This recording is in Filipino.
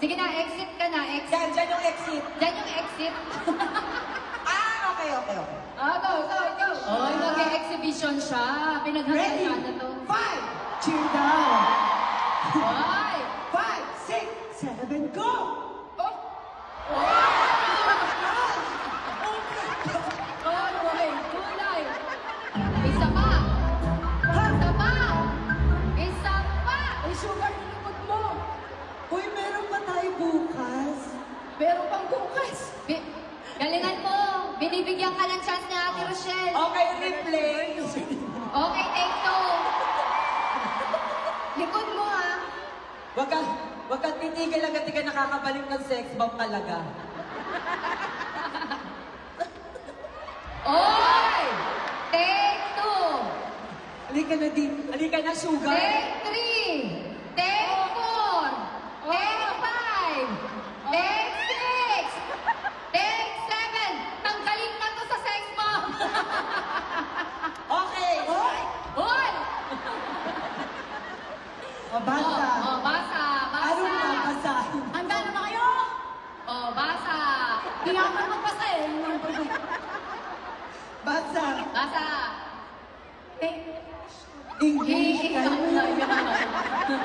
Sige na, exit ka na, exit. Dyan yung exit. Dyan yung exit. Okay. Go. Oh, mag-exhibition siya. Pinaghahandaan na to. 5, cheer down. Ay! 5, 6, 7, go! Oh! Kulay! Isa pa! Ay, sugar, nilikod mo. Uy, meron pa tayo bukas. Meron pang bukas. Galingan mo. Binibigyan ka ng chance ni Ate Rochelle. Okay, replay. Okay, take two. Likod mo, ha? Wag kang titigil agad ka nakakabalik ng sex bomb talaga. Oy! Take two. Halika na, sugar. Take three. Take four. Take five. Take six. Take seven. Tanggalin na to sa sex bomb. Okay. Hoy! Hoy! Basa. Oh, basa. Ano na basahin? Handa na ba kayo? Oh, basa. Hindi nga ako magbasa eh. Basa. Basa. English. Ikaw na yan.